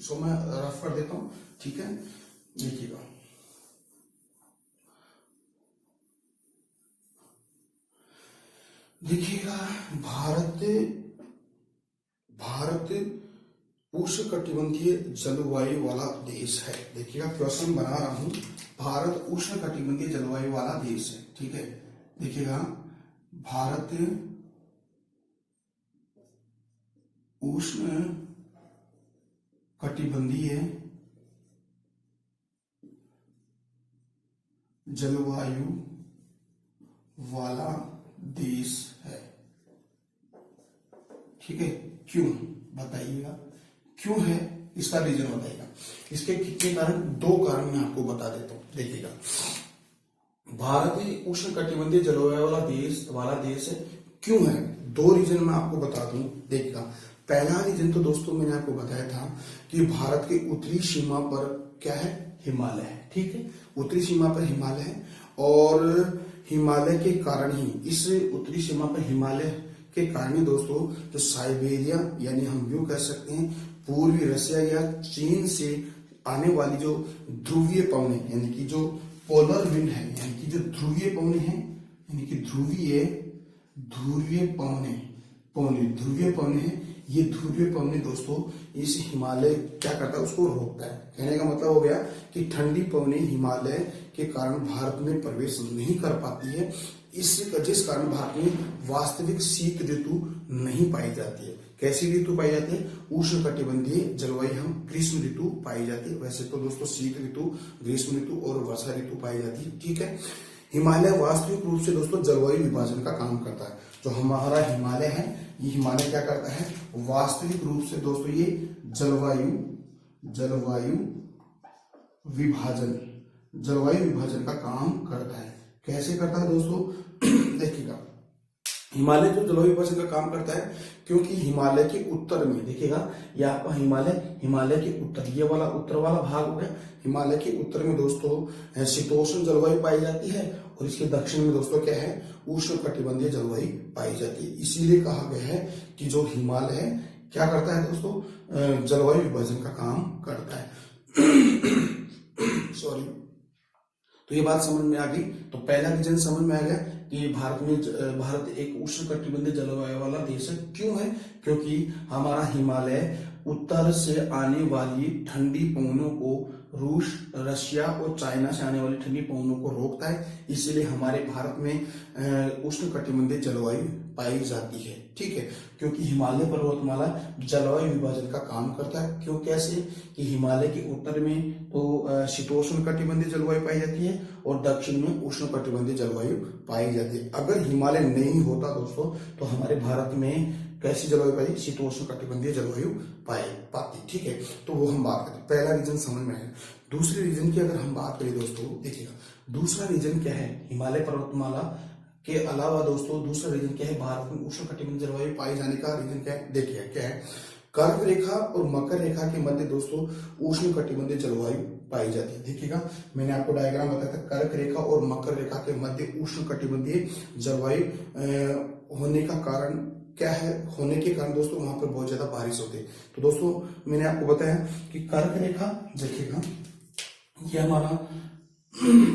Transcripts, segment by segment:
सो मैं रफ कर देता हूं, ठीक है। देखिएगा, भारत भारत उष्णकटिबंधीय जलवायु वाला देश है। देखिएगा, क्वेश्चन बना रहा हूं, भारत उष्णकटिबंधीय जलवायु वाला देश है, ठीक है। देखिएगा, भारत उष्ण कटिबंधीय जलवायु वाला देश है, ठीक है। क्यों बताइएगा, क्यों है, इसका रीजन बताइएगा। इसके कितने कारण, 2 कारण मैं आपको बता देता हूं। देखिएगा, भारत उष्ण कटिबंधीय जलवायु वाला देश है, क्यों है, 2 रीजन मैं आपको बता दूं। देखिएगा, पहला रीजन तो दोस्तों मैंने आपको बताया था कि भारत के उत्तरी सीमा पर क्या है, हिमालय है, ठीक है। उत्तरी सीमा पर हिमालय है और हिमालय के कारण ही, इस उत्तरी सीमा पर हिमालय के कारण ही दोस्तों जो साइबेरिया यानी हम यूं कह सकते हैं पूर्वी रसिया या चीन से आने वाली जो ध्रुवीय पवनें यानी कि जो पोलर विंड है, यानी कि जो ध्रुवीय पवनें हैं, यानी कि ध्रुवीय पवनें हैं, ये ध्रुवीय पवनें दोस्तों इस हिमालय क्या करता है, उसको रोकता है। कहने का मतलब हो गया कि ठंडी पवनें हिमालय के कारण भारत में प्रवेश नहीं कर पाती है, जिस कारण भारत में वास्तविक शीत ऋतु नहीं पाई जाती है। कैसी ऋतु पाई जाती है, उष्ण कटिबंधीय जलवायु हम ग्रीष्म ऋतु पाई जाती है। वैसे तो दोस्तों शीत ऋतु, ग्रीष्म ऋतु और वर्षा ऋतु पाई जाती है, ठीक है। हिमालय वास्तविक रूप से दोस्तों जलवायु विभाजन का काम करता है। जो हमारा हिमालय है, ये हिमालय क्या करता है, वास्तविक रूप से दोस्तों ये जलवायु विभाजन का काम करता है। कैसे करता है दोस्तों, देखिएगा, हिमालय जो जलवायु विभाजन का काम करता है क्योंकि हिमालय के उत्तर में, देखिएगा ये आपका हिमालय के उत्तर, ये वाला उत्तर वाला भाग हो गया। हिमालय के उत्तर में दोस्तों शीतोष्ण जलवायु पाई जाती है और इसके दक्षिण में दोस्तों क्या है, उष्ण कटिबंधीय जलवायु पाई जाती है। इसीलिए कहा गया है कि जो हिमालय है क्या करता है दोस्तों, जलवायु विभाजन का काम करता है। सॉरी, तो ये बात समझ में आ गई। तो पहला रीजन समझ में आ गया कि भारत एक उष्ण कटिबंधीय जलवायु वाला देश है। क्यों है, क्योंकि हमारा हिमालय उत्तर से आने वाली ठंडी पवनों को, रूस, रशिया और चाइना से आने वाली ठंडी पवनों को रोकता है। इसीलिए हमारे भारत में उष्ण कटिबंधीय जलवायु पाई जाती है, ठीक है। क्योंकि हिमालय पर्वतमाला जलवायु विभाजन का काम करता है। क्यों, कैसे, कि हिमालय के उत्तर में तो शीतोष्ण कटिबंधीय जलवायु पाई जाती है और दक्षिण में उष्ण कटिबंधीय जलवायु पाई जाती है। अगर हिमालय नहीं होता दोस्तों तो हमारे भारत में कैसी जलवायु पाई, शीतोष्ण कटिबंधीय जलवायु पाती, ठीक है। तो वो हम बात करें, पहला रीजन समझ में आया। दूसरे रीजन की अगर हम बात करें दोस्तों, देखिएगा दूसरा रीजन क्या है, हिमालय पर्वतमाला के अलावा दोस्तों दूसरा रीजन क्या है, भारत में उष्ण कटिबंधीय जलवायु पाई जाने का रीजन क्या है। देखिए क्या है, कर्क रेखा और मकर रेखा के मध्य दोस्तों उष्ण कटिबंधीय जलवायु पाई जाती है। देखिएगा, मैंने आपको डायग्राम बताया था, कर्क रेखा और मकर रेखा के मध्य उष्ण कटिबंधीय जलवायु होने का कारण क्या है, होने के कारण दोस्तों वहां पर बहुत ज्यादा बारिश होती है। तो दोस्तों मैंने आपको बताया कि कर्क रेखा, देखिएगा ये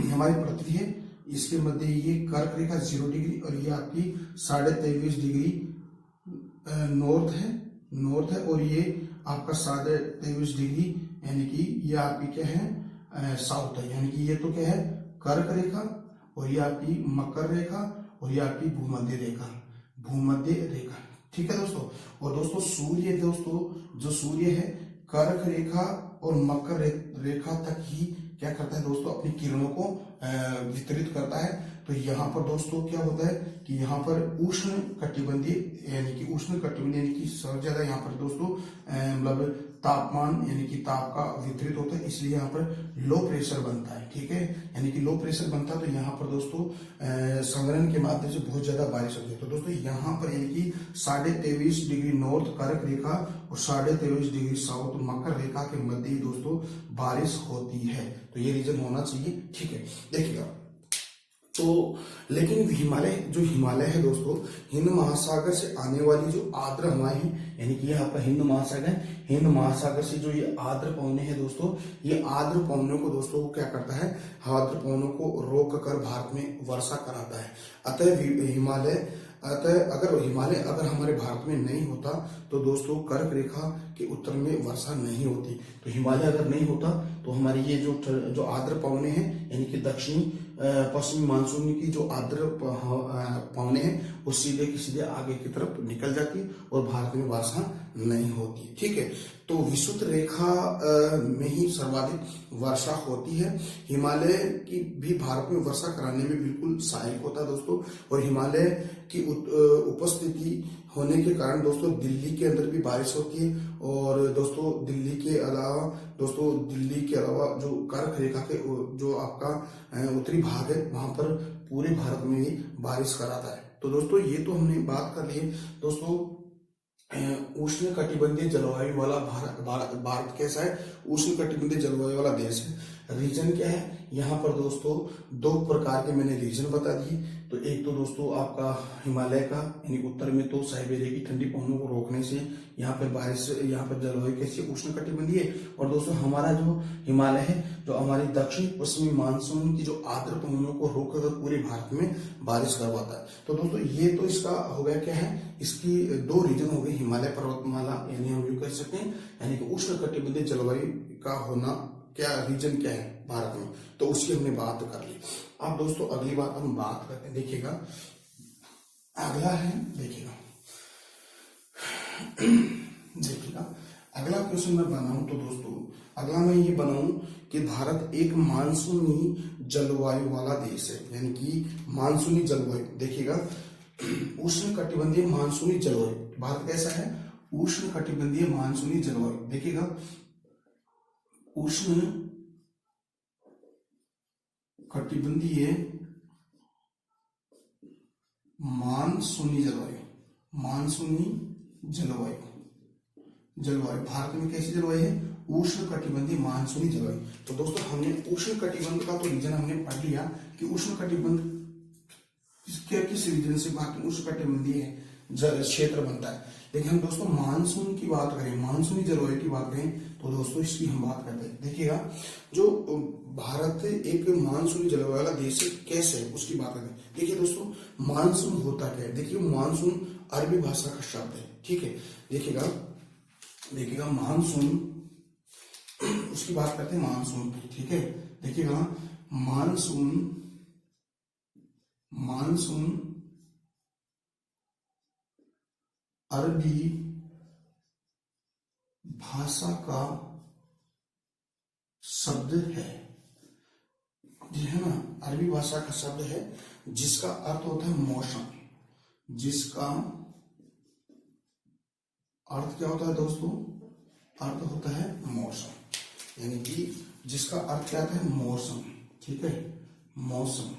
हमारी पृथ्वी है, इसके मध्य ये कर्क रेखा 0 डिग्री और ये आपकी 23.5 डिग्री नॉर्थ है और ये आपका 23.5 डिग्री यानी कि ये आपकी क्या है, साउथ है। यानी कि ये तो क्या है, कर्क रेखा और ये आपकी मकर रेखा और ये आपकी भूमध्य रेखा, ठीक है दोस्तों। और दोस्तों सूर्य, दोस्तों जो सूर्य है कर्क रेखा और मकर रेखा तक ही क्या करता है दोस्तों, अपनी किरणों को वितरित करता है। तो यहाँ पर दोस्तों क्या होता है कि यहाँ पर उष्ण कटिबंधीय यानी कि सबसे ज्यादा यहाँ पर दोस्तों मतलब तापमान यानी कि ताप का वितरित होता है, इसलिए यहाँ पर लो प्रेशर बनता है, ठीक है। यानी कि लो प्रेशर बनता है तो यहाँ पर दोस्तों संग्रहण के माध्यम से बहुत ज्यादा बारिश होती है। तो दोस्तों यहाँ पर यानी कि 23.5 डिग्री नॉर्थ कर्क रेखा और 23.5 डिग्री साउथ मकर रेखा के मध्य ही दोस्तों बारिश होती है। तो ये रीजन होना चाहिए, ठीक है। देखिएगा तो लेकिन हिमालय है दोस्तों, हिंद महासागर से आने वाली जो आर्द्र हवाएं हैं, यानी कि ये आपका हिंद महासागर है, हिंद महासागर से जो ये आर्द्र पवने हैं दोस्तों, ये आर्द्र पवनों को दोस्तों क्या करता है, आर्द्र पवनों को रोक कर भारत में वर्षा कराता है। अगर हिमालय अगर हमारे भारत में नहीं होता तो दोस्तों कर्क रेखा के उत्तर में वर्षा नहीं होती। तो हिमालय अगर नहीं होता तो हमारी ये जो आर्द्र पवने हैं, यानी कि दक्षिणी पश्चिमी मानसून की जो आर्द्र पवने हैं वो सीधे की सीधे आगे की तरफ निकल जाती और भारत में वर्षा नहीं होती। ठीक है, तो विषुवत रेखा में ही सर्वाधिक वर्षा होती है। हिमालय की भी भारत में वर्षा कराने में बिल्कुल सहायक होता है दोस्तों, और हिमालय की उपस्थिति होने के कारण दोस्तों दिल्ली के अंदर भी बारिश होती है। और दोस्तों दिल्ली के अलावा जो कर्क रेखा के जो आपका उत्तरी भाग है वहां पर पूरे भारत में ही बारिश कराता है। तो दोस्तों ये तो हमने बात कर ली है दोस्तों उष्ण कटिबंधीय जलवायु वाला भारत कैसा है, उष्ण कटिबंधीय जलवायु वाला देश है। रीजन क्या है, यहाँ पर दोस्तों दो प्रकार के मैंने रीजन बता दिए। तो एक तो दोस्तों आपका हिमालय का, यानी उत्तर में तो साइबेरिया की ठंडी पवनों को रोकने से यहाँ पर जलवायु कैसी उष्ण कटिबंधीय है। और दोस्तों हमारा जो हिमालय है, जो हमारी दक्षिण पश्चिमी मानसून की जो आर्द्र पवनों को रोककर पूरे भारत में बारिश करवाता है। तो दोस्तों ये तो इसका हो गया क्या है, इसकी दो रीजन हो गए, हिमालय पर्वतमाला, यानी हम यूं कह सकते हैं, यानी कि उष्ण कटिबंधीय जलवायु का होना क्या रीजन क्या है भारत में, तो उसकी हमने बात कर ली। अब दोस्तों अगली बात हम बात करते हैं, देखिएगा अगला है, देखिएगा अगला क्वेश्चन मैं बनाऊं तो दोस्तों अगला मैं ये बनाऊं कि भारत एक मानसूनी जलवायु वाला देश है, यानी कि मानसूनी जलवायु। देखिएगा उष्ण कटिबंधीय मानसूनी जलवायु, भारत कैसा है, उष्ण कटिबंधीय मानसूनी जलवायु। देखिएगा उष्ण कटिबंधीय मानसूनी जलवायु भारत में कैसी जलवायु है, उष्ण कटिबंधीय मानसूनी जलवायु। तो दोस्तों हमने उष्ण कटिबंध का तो रीजन हमने पढ़ लिया कि उष्ण कटिबंध किस रीजन से भारत में उष्ण कटिबंधीय क्षेत्र बनता है। लेकिन हम दोस्तों मानसून की बात करें, मानसूनी जलवायु की बात करें तो दोस्तों इसकी हम बात करते हैं। देखिएगा जो भारत एक मानसूनी जलवायु वाला देश है, कैसे है उसकी बात करें। देखिए दोस्तों मानसून होता क्या है, देखिए मानसून अरबी भाषा का शब्द है। ठीक है, देखिएगा मानसून, उसकी बात करते हैं मानसून की। ठीक है, देखिएगा मानसून अरबी भाषा का शब्द है, जी है ना, अरबी भाषा का शब्द है जिसका अर्थ होता है मौसम। जिसका अर्थ क्या होता है दोस्तों, अर्थ होता है मौसम, यानी कि जिसका अर्थ क्या होता है मौसम। ठीक है, मौसम।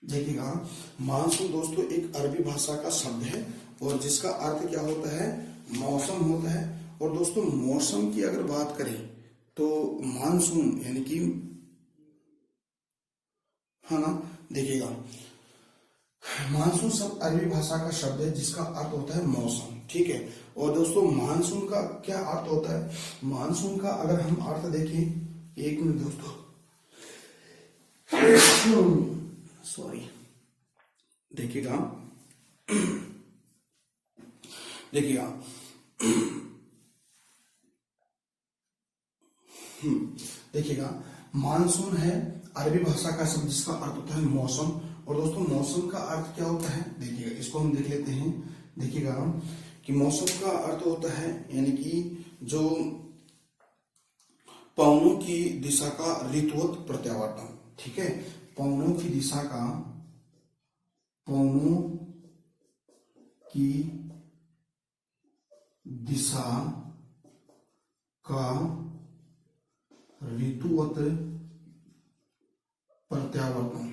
देखिएगा मानसून दोस्तों एक अरबी भाषा का शब्द है और जिसका अर्थ क्या होता है, मौसम होता है। और दोस्तों मौसम की अगर बात करें तो मानसून यानी कि है ना, देखिएगा मानसून शब्द अरबी भाषा का शब्द है जिसका अर्थ होता है मौसम। ठीक है, और दोस्तों मानसून का क्या अर्थ होता है, मानसून का अगर हम अर्थ देखें, एक मिनट दोस्तों, सॉरी, देखिएगा मानसून है अरबी भाषा का शब्द जिसका अर्थ होता है मौसम। और दोस्तों मौसम का अर्थ क्या होता है, देखिएगा इसको हम देख लेते हैं। देखिएगा कि मौसम का अर्थ होता है यानी कि जो पवनों की दिशा का ऋतुवत प्रत्यावर्तन। ठीक है, पवनों की दिशा का ऋतुवत प्रत्यावर्तन।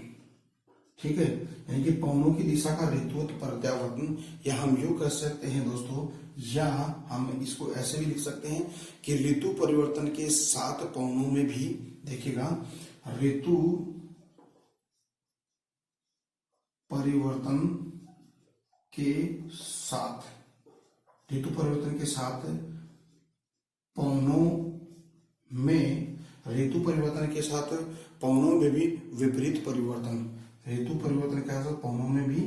ठीक है, यानी कि पवनों की दिशा का ऋतुवत प्रत्यावर्तन, या हम यूं कह सकते हैं दोस्तों, या हम इसको ऐसे भी लिख सकते हैं कि ऋतु परिवर्तन के साथ पवनों में भी, देखिएगा ऋतु परिवर्तन के साथ, ऋतु परिवर्तन के साथ पवनों में, ऋतु परिवर्तन के साथ पवनों में भी विपरीत परिवर्तन, ऋतु परिवर्तन के साथ पवनों में भी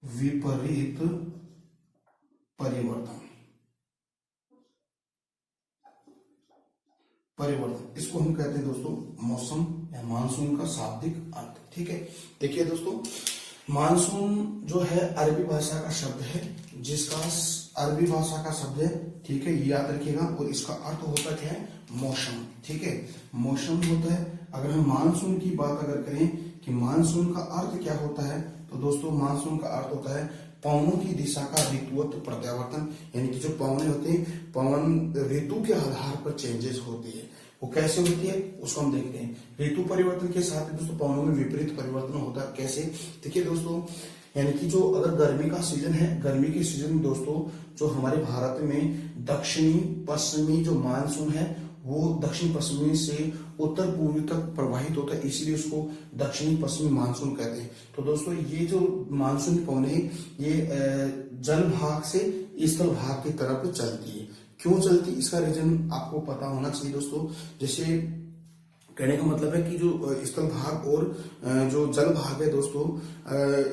विपरीत परिवर्तन, इसको हम कहते हैं दोस्तों मौसम या मानसून का शाब्दिक अर्थ। ठीक है, देखिए दोस्तों, मानसून जो है अरबी भाषा का शब्द है, जिसका अरबी भाषा का शब्द है, ठीक है, ये याद रखिएगा। और इसका अर्थ होता क्या है? मौसम। ठीक है, मौसम होता है। अगर हम मानसून की बात अगर करें कि मानसून का अर्थ क्या होता है, तो दोस्तों मानसून का अर्थ होता है पवनों की दिशा का ऋतुवत प्रत्यावर्तन, यानी कि जो पवने होते हैं, पवन ऋतु के आधार पर चेंजेस होती है। वो कैसे होती है उसको हम देखते हैं। ऋतु परिवर्तन के साथ दोस्तों पवनों में विपरीत परिवर्तन होता है। कैसे? देखिए दोस्तों, यानी कि जो अगर गर्मी का सीजन है, गर्मी के सीजन में दोस्तों जो हमारे भारत में दक्षिणी पश्चिमी जो मानसून है वो दक्षिण पश्चिमी से उत्तर पूर्वी तक प्रवाहित होता है, इसीलिए उसको दक्षिणी पश्चिमी मानसून कहते हैं। तो दोस्तों ये जो मानसूनी पवनें ये जल भाग से स्थल भाग की तरफ चलती है। क्यों चलती, इसका रीजन आपको पता होना चाहिए दोस्तों। जैसे कहने का मतलब है कि जो स्थल भाग और जो जल भाग है दोस्तों,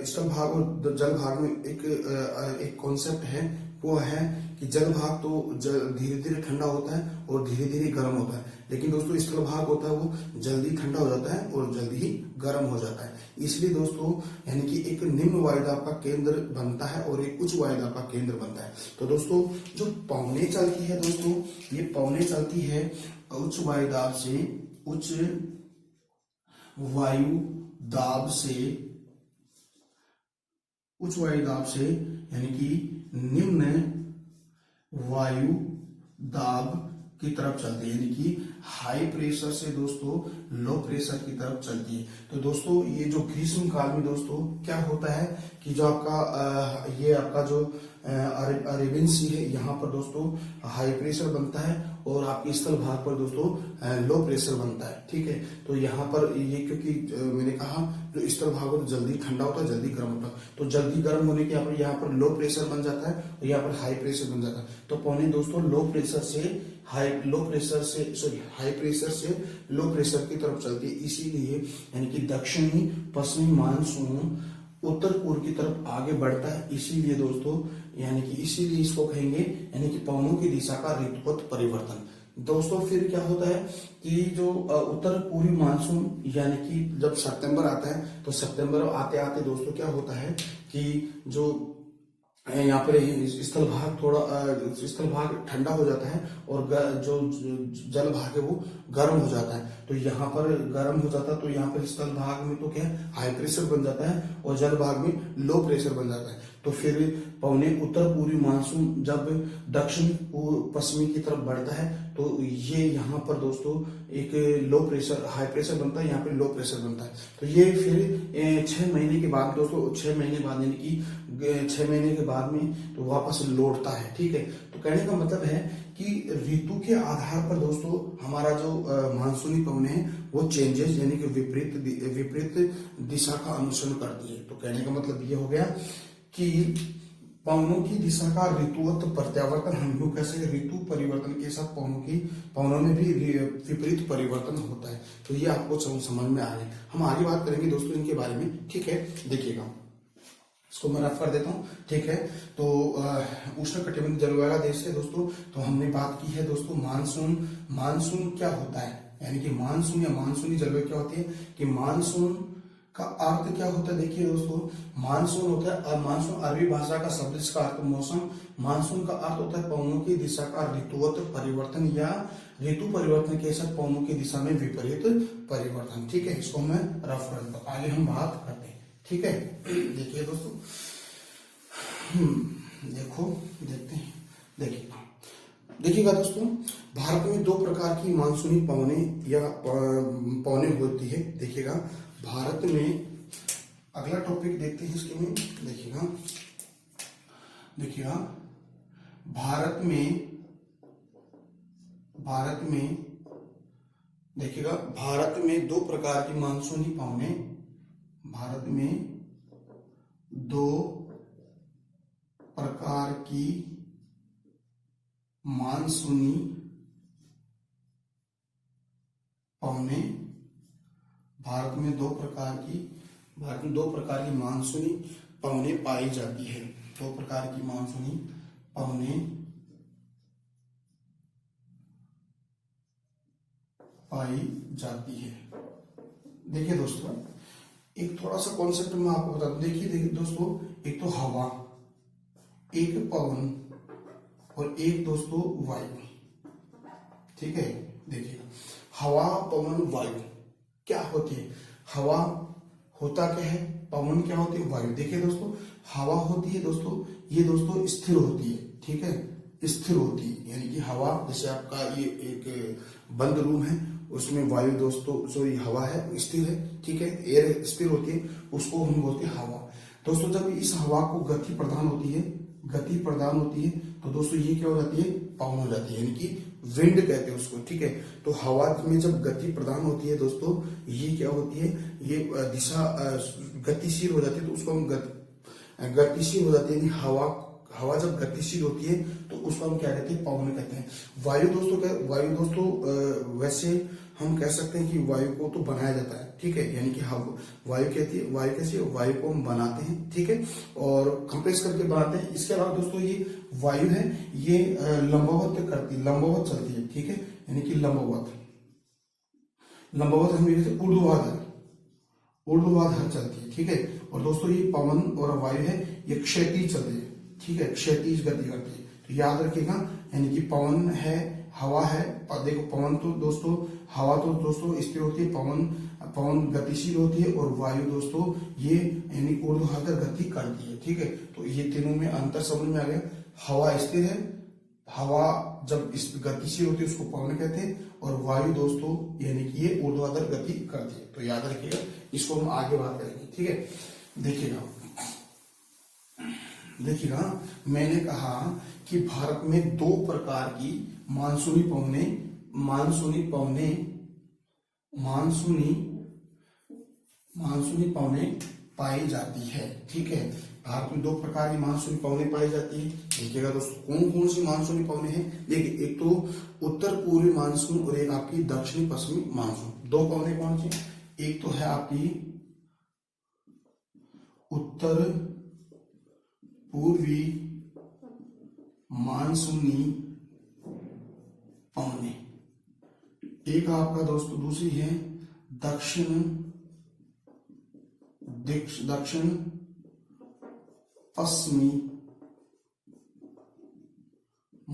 स्थल भाग और जल भाग में एक कॉन्सेप्ट है, वो है कि जल भाग तो धीरे धीरे ठंडा होता है और धीरे धीरे गर्म होता है, लेकिन दोस्तों स्थल भाग होता है वो जल्दी ठंडा हो जाता है और जल्दी ही गर्म हो जाता है। इसलिए दोस्तों यानी कि एक निम्न वायुदाब का केंद्र बनता है और एक उच्च वायुदाब का केंद्र बनता है। तो दोस्तों जो पवनें चलती है दोस्तों, ये पवनें चलती है उच्च वायुदाब से, उच्च वायुदाब से यानी कि निम्न वायु दाब की तरफ चलती है, यानी कि हाई प्रेशर से दोस्तों लो प्रेशर की तरफ चलती है। तो दोस्तों ये जो ग्रीष्म काल में दोस्तों क्या होता है कि जो आपका ये आपका जो अरेबियन सी है, यहाँ पर दोस्तों हाई प्रेशर बनता है और आपके स्थल भाग पर दोस्तों लो प्रेशर बनता है। ठीक है, तो यहाँ पर ये क्योंकि मैंने कहा जो स्थल भाग हो तो जल्दी ठंडा होता है, जल्दी गर्म होता है, तो जल्दी गर्म होने के यहाँ पर लो प्रेशर बन जाता है और यहाँ पर हाई प्रेशर बन जाता है। तो पौने दोस्तों हाई प्रेशर से लो प्रेशर की तरफ चलती है। इसीलिए यानी कि दक्षिणी पश्चिमी मानसून उत्तर पूर्व की तरफ आगे बढ़ता है। इसीलिए दोस्तों यानी कि इसीलिए इसको कहेंगे यानी कि पवनों की दिशा का ऋतुपथ परिवर्तन। दोस्तों फिर क्या होता है कि जो उत्तर पूर्वी मानसून यानी कि जब सितंबर आता है, तो सितंबर आते आते दोस्तों क्या होता है कि जो यहाँ पर स्थल भाग ठंडा हो जाता है और जो जल भाग है वो गर्म हो जाता है। तो यहाँ पर गर्म हो जाता है तो यहाँ पर स्थल भाग में तो क्या है हाई प्रेशर बन जाता है और जल भाग में लो प्रेशर बन जाता है। तो फिर पौने उत्तर पूर्वी मानसून जब दक्षिण पश्चिमी की तरफ बढ़ता है तो ये यहाँ पर दोस्तों एक लो प्रेशर हाई प्रेशर बनता है, यहाँ पे लो प्रेशर बनता है। तो ये फिर 6 महीने के बाद दोस्तों 6 महीने बाद यानी कि 6 महीने के बाद में तो वापस लौटता है। ठीक है, तो कहने का मतलब है कि ऋतु के आधार पर दोस्तों हमारा जो मानसूनी पवनें हैं वो चेंजेस यानी कि विपरीत दिशा का अनुसरण करती है। तो कहने का मतलब ये हो गया कि पवनों की दिशा का ऋतुवत प्रत्यावर्तन हम लोग कैसे ऋतु परिवर्तन के साथ पवनों में भी विपरीत परिवर्तन होता है। तो ये आपको समझ में आ रहा है। हम आगे बात करेंगे दोस्तों इनके बारे में। ठीक है, देखिएगा इसको मैं रफ कर देता हूँ। ठीक है, तो उष्णकटिबंधीय जलवायु देश है दोस्तों। तो हमने बात की है दोस्तों मानसून क्या होता है, यानी कि मानसून या मानसूनी जलवायु क्या होती है कि मानसून का अर्थ क्या होता है। देखिए दोस्तों मानसून होता है मानसून अरबी भाषा का शब्द जिसका अर्थ मौसम। मानसून का अर्थ होता है पवनों की दिशा का ऋतुवत परिवर्तन या ऋतु परिवर्तन के साथ पवनों की दिशा में विपरीत परिवर्तन। ठीक है, इसको मैं रफ कर देता हूँ, आगे हम बात करते हैं। ठीक है, देखिए दोस्तों देखते हैं। देखिएगा दोस्तों भारत में 2 प्रकार की मानसूनी पवनें होती है। देखिएगा भारत में अगला टॉपिक देखते हैं इसके में। देखिएगा भारत में देखिएगा, भारत में दो प्रकार की मानसूनी पवनें, भारत में दो प्रकार की मानसूनी पवनें, भारत में दो प्रकार की मानसूनी पवनें पाई जाती है। दो प्रकार की मानसूनी पवनें पाई जाती है। देखिए दोस्तों, एक थोड़ा सा कॉन्सेप्ट मैं आपको बता दूं। देखिए दोस्तों, एक तो हवा, एक पवन और एक दोस्तों वायु। ठीक है, देखिएगा, हवा, पवन, वायु क्या होती है? हवा होता क्या है, पवन क्या होती है, वायु। देखिए दोस्तों, हवा होती है दोस्तों, ये दोस्तों स्थिर होती है। ठीक है, स्थिर होती है, यानी कि हवा, जैसे आपका ये एक बंद रूम है, उसमें वायु दोस्तों, जो ये हवा है स्थिर है। ठीक है, एयर स्थिर होती है, उसको हम बोलते हैं हवा। दोस्तों, जब इस हवा को गति प्रदान होती है तो दोस्तों ये क्या हो जाती है, पवन हो जाती है, यानी कि विंड कहते हैं उसको। ठीक है, तो हवा में जब गति प्रदान होती है दोस्तों, ये क्या होती है, ये दिशा गतिशील हो जाती है, तो उसको हम गतिशील हो जाती है, यानी हवा जब गतिशील होती है तो उसको हम क्या कहते हैं, पवन कहते हैं। वायु दोस्तों वैसे हम कह सकते हैं कि वायु को तो बनाया जाता है। ठीक है, यानी कि वायु कैसी है, वायु को हम बनाते हैं। ठीक है, और कंप्रेस करके बनाते हैं। इसके अलावा दोस्तों ये वायु है, ये लंबवत चलती है। ठीक है, यानी कि लंबवत हम कहते हैं ऊर्ध्वाधर चलती है। ठीक है, और दोस्तों ये पवन और वायु है, ये क्षैतिज चलती है। ठीक है, क्षैतिज गति करती है। तो याद रखिएगा, यानी कि पवन है, हवा है, देखो पवन तो दोस्तों, हवा तो दोस्तों स्थिर होती है, पवन गतिशील होती है, और वायु दोस्तों ये यानी ऊर्ध्वाधर गति करती है। ठीक है, तो ये तीनों में अंतर समझ में आ गया। हवा स्थिर है, हवा जब इस गतिशील होती है उसको पवन कहते हैं, और वायु दोस्तों यानी कि ये ऊर्ध्वाधर गति करती है। तो याद रखिएगा, इसको हम आगे बात करेंगे। ठीक है, देखिएगा, मैंने कहा कि भारत में दो प्रकार की मानसूनी पवनें पाई जाती है। ठीक है, भारत में दो प्रकार की मानसूनी पवनें पाई जाती है। देखिएगा दोस्तों, कौन कौन सी मानसूनी पवनें हैं? देखिए, एक तो उत्तर पूर्वी मानसून और एक आपकी दक्षिणी पश्चिमी मानसून। दो पवनें कौन सी? एक तो है आपकी उत्तर पूर्वी मानसूनी पवनें, एक आपका दोस्तों दूसरी है दक्षिण पश्चिमी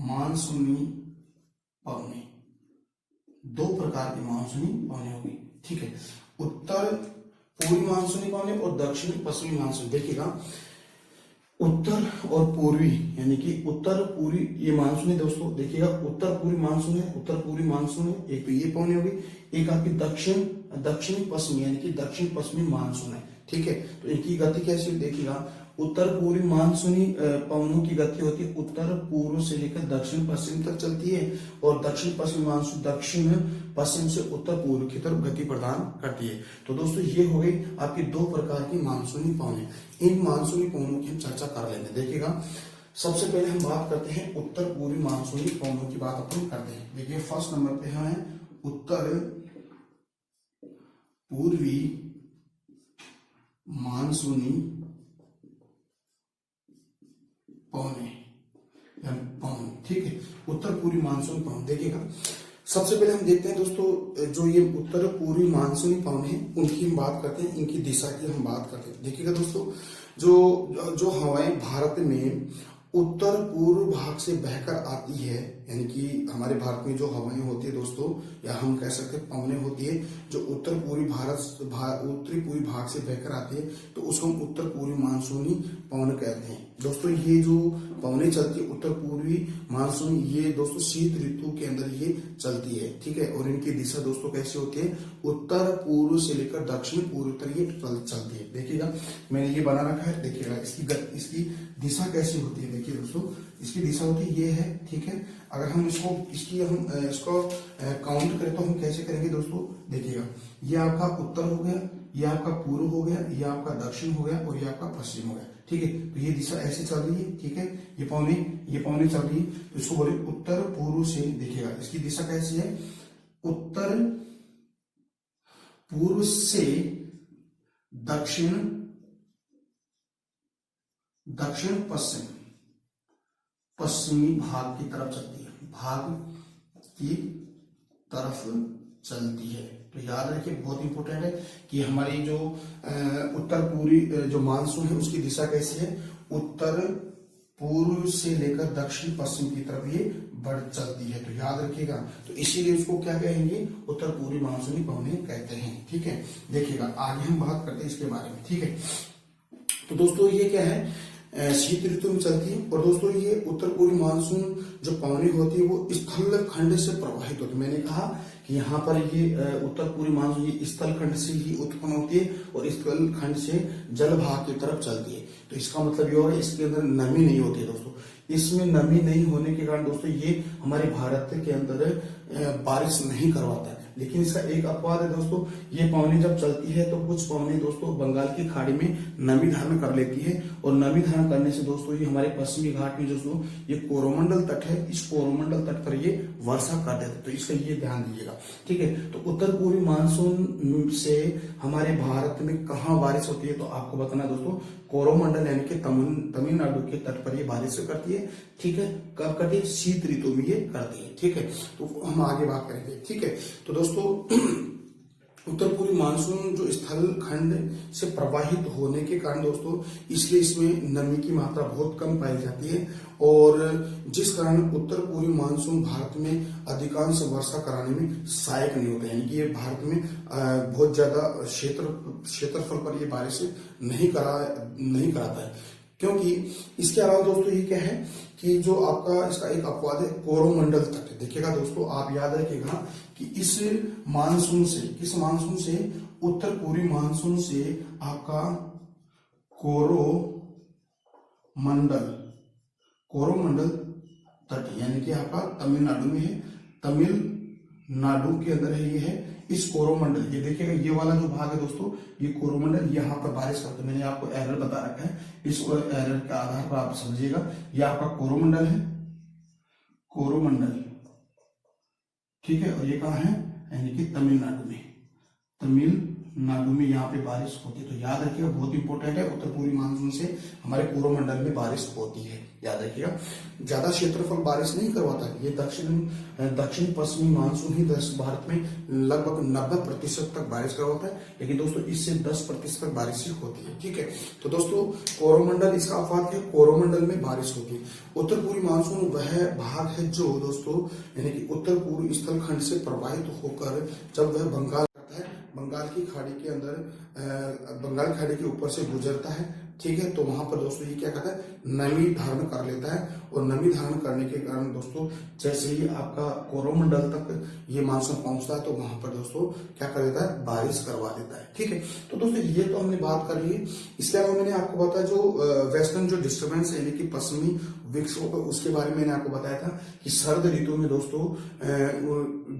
मानसूनी पवनें। दो प्रकार की मानसूनी पवनें होगी। ठीक है, उत्तर पूर्वी मानसूनी पवनें और दक्षिणी पश्चिमी मानसूनी। देखिएगा, उत्तर और पूर्वी यानी कि उत्तर पूर्वी ये मानसून है दोस्तों। देखिएगा, उत्तर पूर्वी मानसून है, एक तो ये पवनें होगी, एक आपकी दक्षिणी पश्चिमी यानी कि दक्षिण पश्चिमी मानसून है। ठीक है, तो इनकी गति कैसी होती है? देखिएगा, उत्तर पूर्वी मानसूनी पवनों की गति होती है उत्तर पूर्व से लेकर दक्षिण पश्चिम तक चलती है, और दक्षिण पश्चिमी मानसून दक्षिण पश्चिम से उत्तर पूर्व की तरफ गति प्रदान करती है। तो दोस्तों ये हो गई आपकी दो प्रकार की मानसूनी पवनें। इन मानसूनी पवनों की हम चर्चा कर लेंगे। देखिएगा, सबसे पहले हम बात करते हैं उत्तर पूर्वी मानसूनी पवनों की बात अपन करते हैं। देखिए, फर्स्ट नंबर पे है उत्तर पूर्वी मानसूनी पवनें। ठीक है, उत्तर पूर्वी मानसूनी पवन। देखिएगा, सबसे पहले हम देखते हैं दोस्तों, जो ये उत्तर पूर्वी मानसूनी पवन है उनकी हम बात करते हैं, इनकी दिशा की हम बात करते हैं। देखिएगा दोस्तों, जो हवाएं भारत में उत्तर पूर्व भाग से बहकर आती है, यानी कि हमारे भारत में जो हवाएं होती है दोस्तों, या हम कह सकते हैं पवनें होती है, जो उत्तरी पूर्वी भाग से बहकर आती है, तो उसको हम उत्तर पूर्वी मानसूनी पवन कहते हैं। दोस्तों ये जो पवनें चलती है उत्तर पूर्वी मानसून, ये दोस्तों शीत ऋतु के अंदर ये चलती है, ठीक है। और इनकी दिशा दोस्तों कैसी होती है, उत्तर पूर्व से लेकर दक्षिण पूर्व तक ये चलती है। देखिएगा मैंने ये बना रखा है, देखिएगा इसकी दिशा कैसी होती है। देखिए दोस्तों इसकी दिशा होती है ये है, ठीक है। अगर हम इसको काउंट करें तो हम कैसे करेंगे दोस्तों, देखिएगा ये आपका उत्तर हो गया, ये आपका पूर्व हो गया, ये आपका दक्षिण हो गया और ये आपका पश्चिम हो गया, ठीक है। तो ये दिशा ऐसे चल रही है, ठीक है। ये पौने चल रही है, तो इसको बोले उत्तर पूर्व से। देखिएगा इसकी दिशा कैसी है, उत्तर पूर्व से दक्षिण पश्चिमी भाग की तरफ चलती है, तो याद रखिए बहुत इंपॉर्टेंट है कि हमारी जो उत्तर पूर्वी जो मानसून है उसकी दिशा कैसी है, उत्तर पूर्व से लेकर दक्षिण पश्चिम की तरफ ये बढ़ चलती है, तो याद रखिएगा। तो इसीलिए उसको क्या कहेंगे, उत्तर पूर्वी मानसूनी पवनें कहते हैं, ठीक है। देखिएगा आगे हम बात करते हैं इसके बारे में, ठीक है। तो दोस्तों ये क्या है, शीत ऋतु में चलती है। और दोस्तों ये उत्तर पूर्वी मानसून जो पवनें होती है वो स्थल खंड से प्रवाहित होती है। मैंने कहा कि यहाँ पर ये उत्तर पूर्वी मानसून ये स्थल खंड से ही उत्पन्न होती है और स्थल खंड से जल भाग की तरफ चलती है। तो इसका मतलब ये होगा इसके अंदर नमी नहीं होती है दोस्तों। इसमें नमी नहीं होने के कारण दोस्तों ये हमारे भारत के अंदर बारिश नहीं करवाता है। लेकिन इसका एक अपवाद है दोस्तों, ये पवनें जब चलती है तो कुछ पवनें दोस्तों बंगाल की खाड़ी में नमी धारण कर लेती है, और नमी धारण करने से दोस्तों ये हमारे पश्चिमी घाट में दोस्तों ये कोरोमंडल तट है, इस कोरोमंडल तट पर ये वर्षा कर देते हैं, तो इसका ये ध्यान दीजिएगा, ठीक है। तो उत्तर पूर्वी मानसून से हमारे भारत में कहाँ बारिश होती है, तो आपको बताना दोस्तों कोरोमंडल यानी कि तमिलनाडु के तट पर ये बारिश करती है, ठीक है। कब करती है, शीत ऋतु में ये करती है, ठीक है। तो हम आगे बात करेंगे, ठीक है। तो दोस्तों उत्तर पूर्वी मानसून जो स्थल खंड से प्रवाहित होने के कारण दोस्तों इसलिए इसमें नमी की मात्रा बहुत कम पाई जाती है, और जिस कारण उत्तर पूर्वी मानसून भारत में अधिकांश वर्षा कराने में सहायक नहीं होता, यानी कि ये भारत में बहुत ज्यादा क्षेत्रफल पर ये बारिश नहीं कराता है। क्योंकि इसके अलावा दोस्तों ये क्या है कि जो आपका इसका एक अपवाद है कोरोमंडल तट। देखिएगा दोस्तों आप याद रखिएगा कि किस मानसून से उत्तर पूर्वी मानसून से आपका कोरोमंडल तट यानी कि आपका तमिलनाडु में है, तमिलनाडु के अंदर है, ये है इस कोरोमंडल। ये देखिएगा ये वाला जो भाग है दोस्तों ये कोरोमंडल, यहाँ पर बारिश करते, मैंने आपको एरर बता रखा है, इस एरर के आधार पर आप समझिएगा। ये आपका कोरोमंडल है, ठीक है। और ये कहाँ है, यानी कि तमिलनाडु में यहाँ पे बारिश होती है, तो याद रखिएगा बहुत इंपॉर्टेंट है। उत्तर पूर्वी मानसून से हमारे कोरोमंडल में बारिश होती है, याद रखिएगा। ज्यादा क्षेत्रफल बारिश नहीं करवाता है, ये दक्षिण पश्चिमी मानसून ही भारत में लगभग 90% तक बारिश करवाता है, लेकिन दोस्तों इससे 10% तक बारिश होती है, ठीक है। तो दोस्तों कोरोमंडल इसका अपवाद है, कोरोमंडल में बारिश होती है। उत्तर पूर्वी मानसून वह भाग है जो दोस्तों यानी कि उत्तर पूर्वी स्थल खंड से प्रवाहित होकर जब वह बंगाल की खाड़ी के अंदर बंगाल खाड़ी के ऊपर से गुजरता है, ठीक है। तो वहां पर दोस्तों ये क्या करता है, नमी धारण कर लेता है, और नमी धारण करने के कारण दोस्तों जैसे ही आपका कोरोमंडल तक ये मानसून पहुंचता है तो वहां पर दोस्तों क्या कर देता है, बारिश करवा देता है, ठीक है। तो दोस्तों ये तो हमने बात कर ली। इसके अलावा मैंने आपको बताया जो वेस्टर्न जो डिस्टर्बेंस यानी कि पश्चिमी विक्षोभ, उसके बारे में मैंने आपको बताया था कि शरद ऋतु में दोस्तों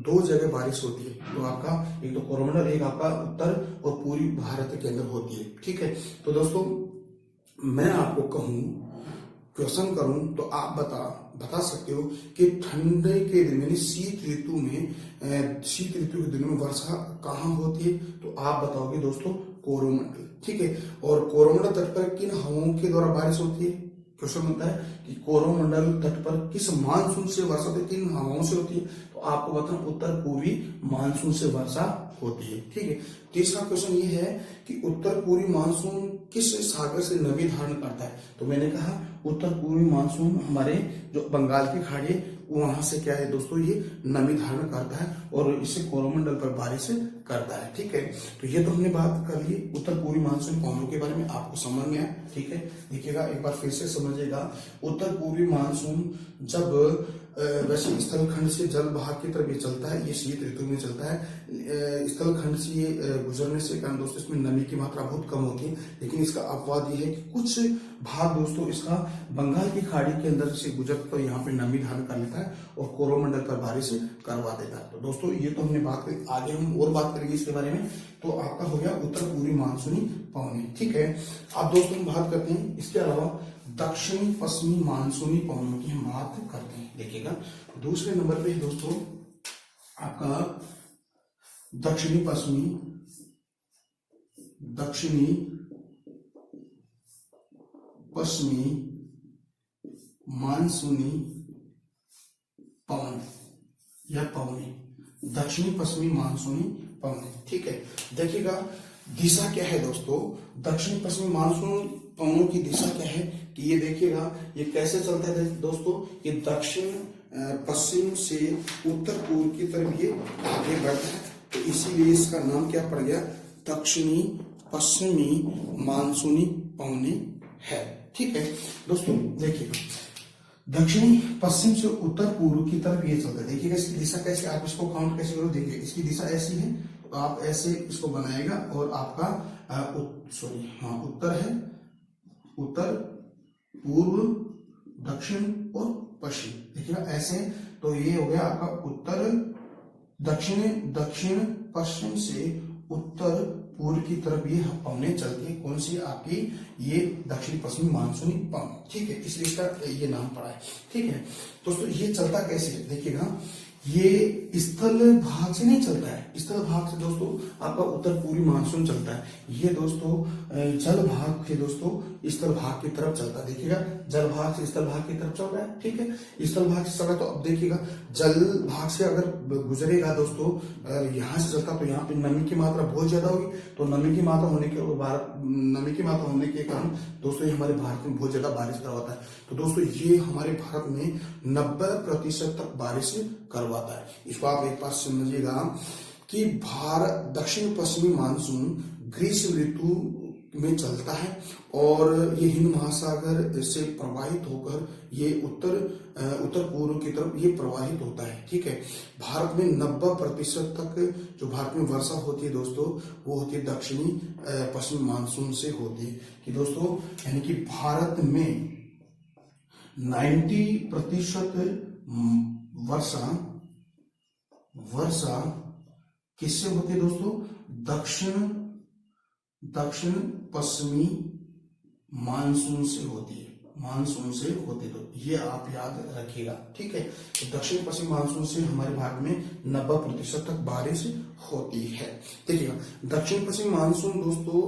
2 जगह बारिश होती है, तो आपका एक तो कोरोमंडल, एक आपका उत्तर और पूर्वी भारत के अंदर होती है, ठीक है। तो दोस्तों मैं आपको क्वेश्चन करूं तो आप बता सकते हो कि ठंडे के दिन यानी शीत ऋतु के दिन में वर्षा कहाँ होती है, तो आप बताओगे दोस्तों कोरोमंडल, ठीक है। और कोरोमंडल तट पर किन हवाओं के द्वारा बारिश होती है, क्वेश्चन बनता है कि कोरोमंडल तट पर किस मानसून से वर्षा होती है, किन हवाओं से होती है, तो आपको बताना उत्तर पूर्वी मानसून से वर्षा होती है, ठीक है। तीसरा क्वेश्चन ये है कि उत्तर पूर्वी मानसून किस सागर से नमी धारण करता है। तो मैंने कहा उत्तर पूर्वी मानसून हमारे जो बंगाल की खाड़ी है वहां से क्या है दोस्तों, ये नमी धारण करता है और इससे कोरोमंडल पर बारिश करता है। ठीक है, तो ये तो हमने बात कर ली उत्तर पूर्वी मानसून पवनों के बारे में, आपको समझ में आया। ठीक है, देखिएगा एक बार फिर से समझिएगा। उत्तर पूर्वी मानसून जब वैसे स्थल खंड से जल भाग की तरफ ये चलता है, ये शीत ऋतु में चलता है। स्थल खंड से ये गुजरने से कारण दोस्तों इसमें नमी की मात्रा बहुत कम होती है, लेकिन इसका अपवाद ये है कि कुछ भाग दोस्तों इसका बंगाल की खाड़ी के अंदर से गुजर तो यहाँ पे नमी धारण कर लेता है और कोरोमंडल पर बारिश करवा देता है। तो दोस्तों ये तो हमने बात करी, आगे हम और बात करेंगे इसके बारे में। तो आपका हो गया उत्तर पूर्वी मानसूनी पवने। ठीक है, अब दोस्तों हम बात करते हैं इसके अलावा दक्षिणी पश्चिमी मानसूनी पवनों की हम बात करते हैं। देखिएगा दूसरे नंबर पे दोस्तों आपका दक्षिणी पश्चिमी मानसूनी पवन या पवने, दक्षिणी पश्चिमी मानसूनी पवने। ठीक है, देखिएगा दिशा क्या है दोस्तों, दक्षिणी पश्चिमी मानसून पवनों की दिशा क्या है कि ये देखिएगा ये कैसे चलता है दोस्तों, ये दक्षिण पश्चिम से उत्तर पूर्व की तरफ ये आगे बढ़ता है, तो इसीलिए इसका नाम क्या पड़ गया, दक्षिणी पश्चिमी मानसूनी पवने है। ठीक है दोस्तों, देखिएगा दक्षिणी पश्चिम से उत्तर पूर्व की तरफ ये चलता है। देखिएगा इसकी दिशा कैसे, आप इसको काउंट कैसे करो, देखिए इसकी दिशा ऐसी है तो आप ऐसे इसको बनाएगा और आपका उत्तर है, उत्तर पूर्व दक्षिण और पश्चिम। देखिएगा ऐसे, तो ये हो गया आपका उत्तर दक्षिण पश्चिम से उत्तर पूर्व की तरफ ये पवने चलती है। कौन सी आपकी, ये दक्षिण पश्चिमी मानसूनी पवन। ठीक है, इसलिए इसका ये नाम पड़ा है। ठीक है दोस्तों, ये चलता कैसे है, देखिएगा ये स्थल भाग से नहीं चलता है, स्थल भाग से दोस्तों आपका उत्तर पूर्वी मानसून चलता है। ये दोस्तों जल भाग से दोस्तों स्थल भाग की तरफ चलता है। देखिएगा जल भाग से स्थल भाग की तरफ चल रहा है। ठीक है, स्थल भाग से चल रहा है, तो अब देखिएगा जल भाग से अगर गुजरेगा दोस्तों यहाँ से चलता तो यहाँ पे नमी की मात्रा बहुत ज्यादा होगी, तो नमी की मात्रा होने के कारण दोस्तों ये हमारे भारत में बहुत ज्यादा बारिश करवाता है। तो दोस्तों ये हमारे भारत में 90% तक बारिश करवाता है। इसको आप एक बार समझिएगा कि भारत दक्षिण पश्चिमी मानसून ग्रीष्म ऋतु में चलता है और ये हिंद महासागर से प्रवाहित होकर ये उत्तर पूर्व की तरफ ये प्रवाहित होता है। ठीक है, भारत में 90% तक जो भारत में वर्षा होती है दोस्तों वो होती है दक्षिणी पश्चिमी मानसून से होती है। कि दोस्तों यानी कि भारत में 90% वर्षा किससे होती है दोस्तों, दक्षिण पश्चिमी मानसून से होती है, तो ये आप याद रखिएगा। ठीक है, तो दक्षिण पश्चिम मानसून से हमारे भारत में 90% तक बारिश होती है। देखिएगा दक्षिण पश्चिम मानसून दोस्तों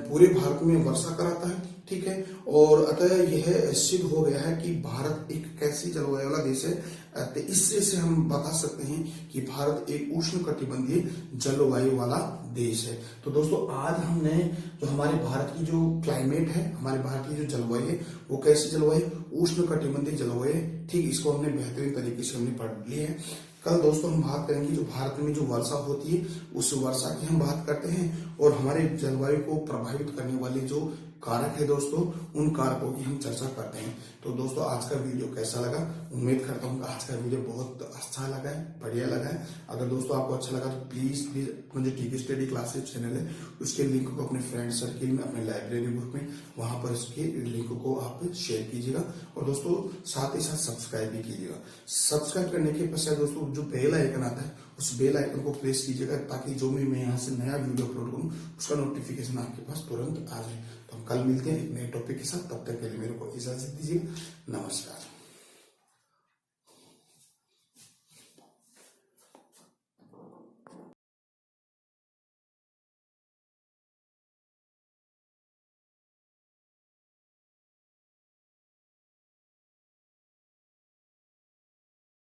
पूरे भारत में वर्षा कराता है। ठीक है, और अतः यह सिद्ध हो गया है कि भारत एक कैसी जलवायु वाला देश है। इससे से हम बता सकते हैं कि भारत एक उष्णकटिबंधीय जलवायु वाला देश है। तो दोस्तों आज हमने जो हमारे भारत की जो क्लाइमेट है, हमारे भारत की जो जलवायु है वो कैसी जलवायु, उष्णकटिबंधीय जलवायु है। ठीक, इसको हमने बेहतरीन तरीके से हमने पढ़ लिया है। कल दोस्तों हम बात करेंगे जो भारत में जो वर्षा होती है उस वर्षा की हम बात करते हैं और हमारे जलवायु को प्रभावित करने वाले जो कारक है दोस्तों उन कारकों की हम चर्चा करते हैं। तो दोस्तों आज का वीडियो कैसा लगा, उम्मीद करता हूँ कि आज का वीडियो बहुत अच्छा लगा है, बढ़िया लगा है। अगर दोस्तों आपको अच्छा लगा तो प्लीज अपना जो टीके स्टडी क्लासेस चैनल है उसके लिंक को अपने फ्रेंड सर्किल में, अपने लाइब्रेरी ग्रुप में, वहां पर इसके लिंक को आप शेयर कीजिएगा और दोस्तों साथ ही साथ सब्सक्राइब भी कीजिएगा। सब्सक्राइब करने के पश्चात दोस्तों जो बेल आइकन आता है उस बेल आइकन को प्रेस कीजिएगा ताकि जो भी मैं यहाँ से नया वीडियो अपलोड करूँ उसका नोटिफिकेशन आपके पास तुरंत आ जाए। तो हम कल मिलते हैं एक नए टॉपिक के साथ, तब तक के लिए मेरे को इजाजत दीजिए। नमस्कार।